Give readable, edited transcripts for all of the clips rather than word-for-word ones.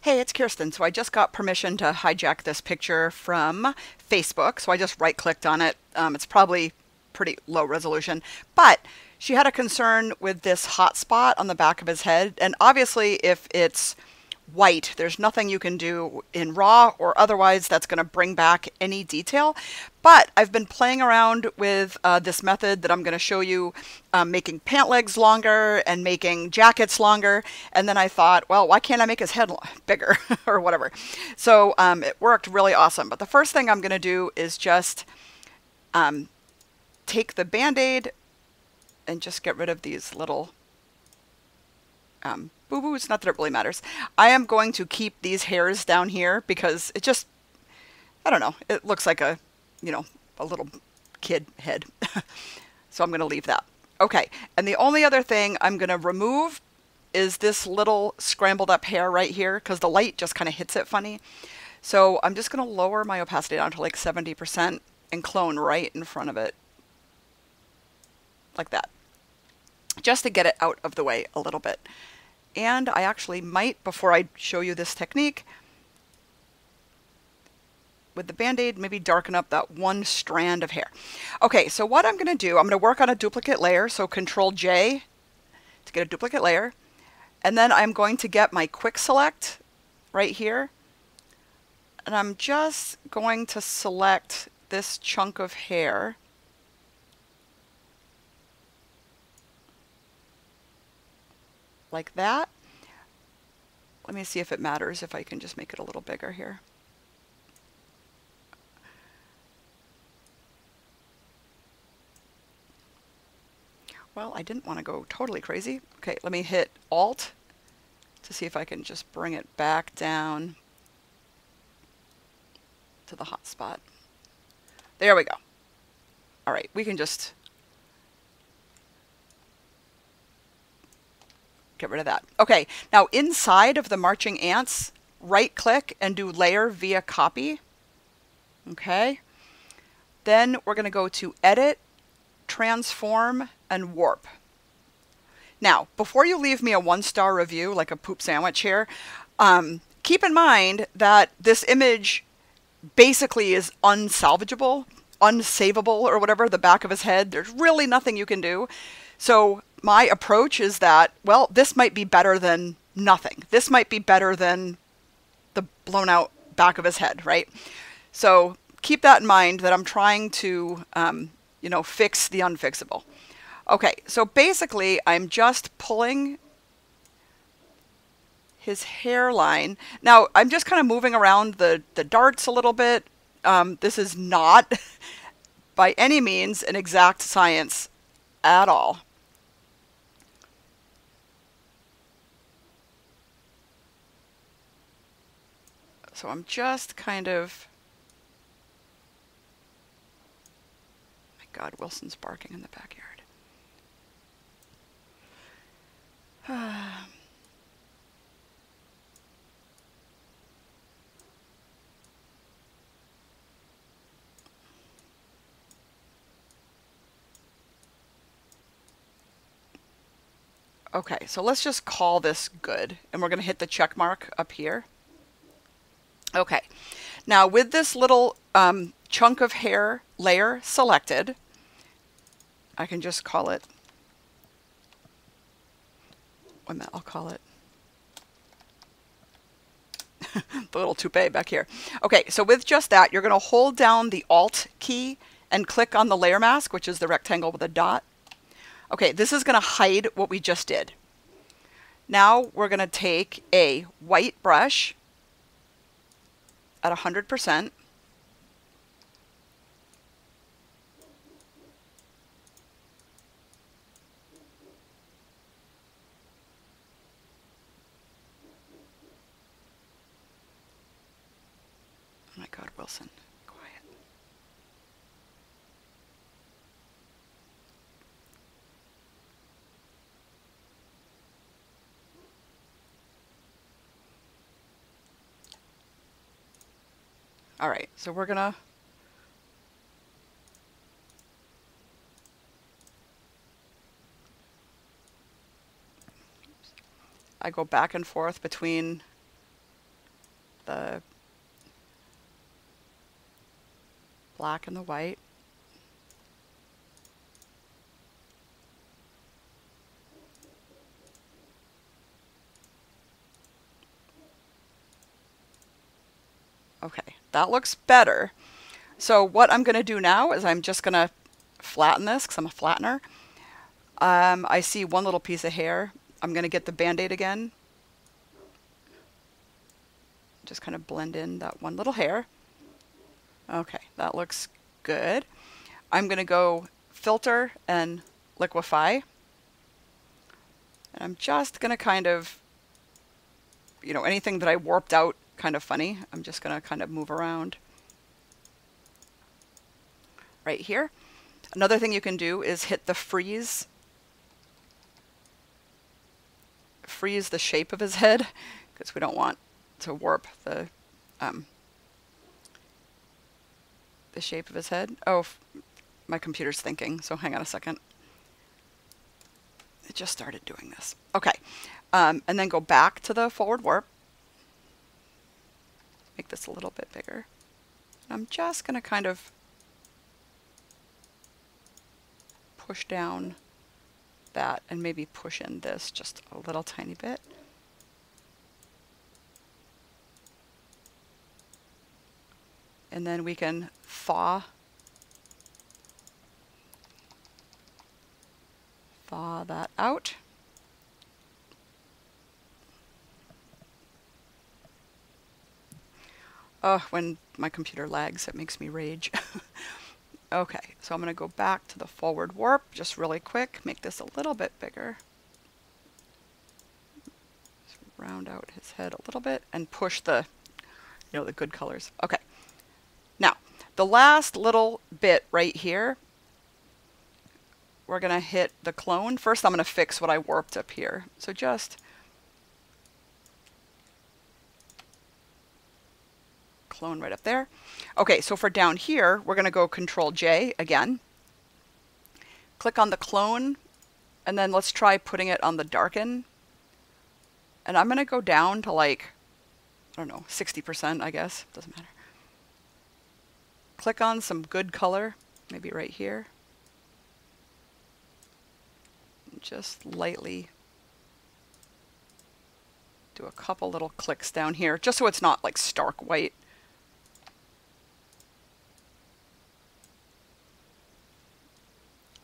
Hey, it's Kirsten. So I just got permission to hijack this picture from Facebook. So I just right clicked on it. It's probably pretty low resolution, but she had a concern with this hot spot on the back of his head. And obviously, if it's white, there's nothing you can do in raw or otherwise that's going to bring back any detail. But I've been playing around with this method that I'm going to show you, making pant legs longer and making jackets longer. And then I thought, well, why can't I make his head bigger or whatever? So it worked really awesome. But the first thing I'm going to do is just take the Band-Aid and just get rid of these little boo-boos. Not that it really matters. I am going to keep these hairs down here because it just, I don't know, it looks like a, a little kid head. So I'm going to leave that. Okay, and the only other thing I'm going to remove is this little scrambled up hair right here because the light just kind of hits it funny. So I'm just going to lower my opacity down to like 70% and clone right in front of it. Like that. Just to get it out of the way a little bit. And I actually might, before I show you this technique, with the Band-Aid, maybe darken up that one strand of hair. Okay, so what I'm going to do, I'm going to work on a duplicate layer, so Control J to get a duplicate layer. And then I'm going to get my quick select right here. And I'm just going to select this chunk of hair. Like that. Let me see if it matters if I can just make it a little bigger here. Well, I didn't want to go totally crazy. Okay, let me hit Alt to see if I can just bring it back down to the hot spot. There we go. All right, we can just get rid of that. Okay, now inside of the marching ants, right click and do layer via copy. Okay. Then we're going to go to edit, transform, and warp. Now, before you leave me a 1-star review, like a poop sandwich here, keep in mind that this image basically is unsalvageable, unsavable, or whatever, the back of his head. There's really nothing you can do. So my approach is that, well, this might be better than nothing. This might be better than the blown out back of his head, right? So keep that in mind, that I'm trying to, fix the unfixable. Okay, so basically I'm just pulling his hairline. Now I'm just kind of moving around the darts a little bit. This is not by any means an exact science at all. So I'm just kind of, my God, Wilson's barking in the backyard. Okay, so let's just call this good, and we're going to hit the check mark up here. Okay, now with this little chunk of hair layer selected, I can just call it, wait a minute, I'll call it the little toupee back here. Okay, so with just that, you're going to hold down the Alt key and click on the layer mask, which is the rectangle with a dot. Okay, this is going to hide what we just did. Now we're going to take a white brush at 100%. Oh my God, Wilson, quiet. All right, so we're gonna I go back and forth between the black and the white. Okay, that looks better. So what I'm going to do now is I'm just going to flatten this because I'm a flattener. I see one little piece of hair. I'm going to get the Band-Aid again. Just kind of blend in that one little hair. Okay, that looks good. I'm going to go filter and liquefy. And I'm just going to kind of, you know, anything that I warped out kind of funny, I'm just going to kind of move around right here. Another thing you can do is hit the freeze the shape of his head, because we don't want to warp the shape of his head. Oh, my computer's thinking, so hang on a second. It just started doing this. Okay, and then go back to the forward warp. Make this a little bit bigger. And I'm just going to kind of push down that and maybe push in this just a little tiny bit. And then we can thaw that out. When my computer lags, it makes me rage. Okay, so I'm going to go back to the forward warp just really quick, make this a little bit bigger. Just round out his head a little bit and push the, you know, the good colors. Okay. Now, the last little bit right here, we're going to hit the clone. First, I'm going to fix what I warped up here. So just clone right up there. Okay, so for down here, we're going to go Control J again. Click on the clone, and then let's try putting it on the darken. And I'm going to go down to like, I don't know, 60%, I guess. Doesn't matter. Click on some good color, maybe right here. Just lightly do a couple little clicks down here, just so it's not like stark white.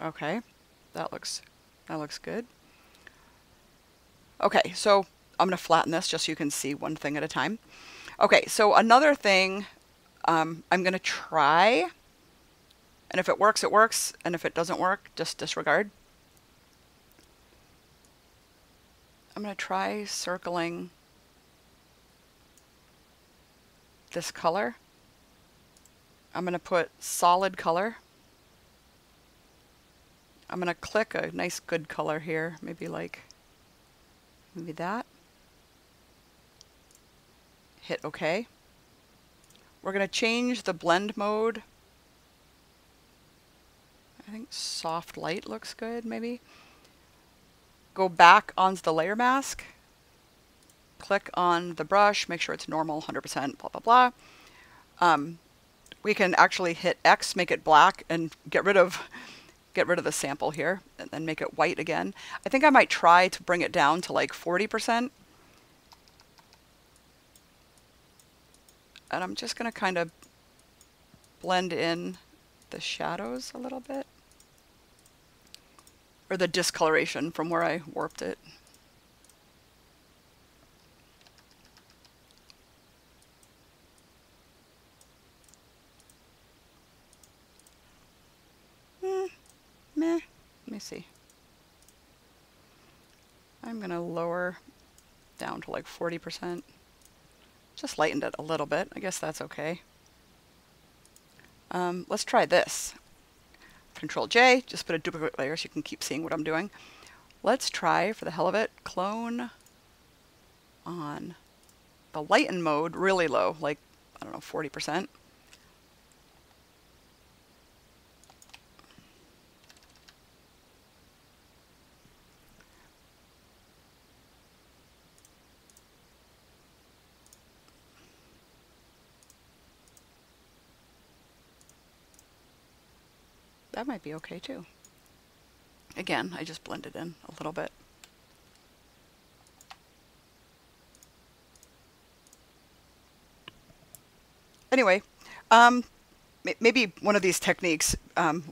Okay, that looks good. Okay, so I'm going to flatten this just so you can see one thing at a time. Okay, so another thing I'm going to try, and if it works, it works, and if it doesn't work, just disregard. I'm going to try circling this color. I'm going to put solid color. I'm going to click a nice good color here, maybe that. Hit OK. We're going to change the blend mode. I think soft light looks good, maybe. Go back onto the layer mask. Click on the brush, make sure it's normal, 100%, blah, blah, blah. We can actually hit X, make it black, and get rid of the sample here, and then make it white again. I think I might try to bring it down to like 40%. And I'm just going to kind of blend in the shadows a little bit. Or the discoloration from where I warped it. Meh. Let me see. I'm going to lower down to like 40%. Just lightened it a little bit. I guess that's okay. Let's try this. Control J, just put a duplicate layer so you can keep seeing what I'm doing. Let's try, for the hell of it, clone on the lighten mode really low, like, I don't know, 40%. That might be okay too. Again, I just blended in a little bit. Anyway, maybe one of these techniques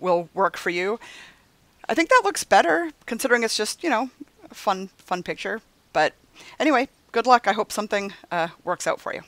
will work for you. I think that looks better considering it's just, you know, a fun picture. But anyway, good luck. I hope something works out for you.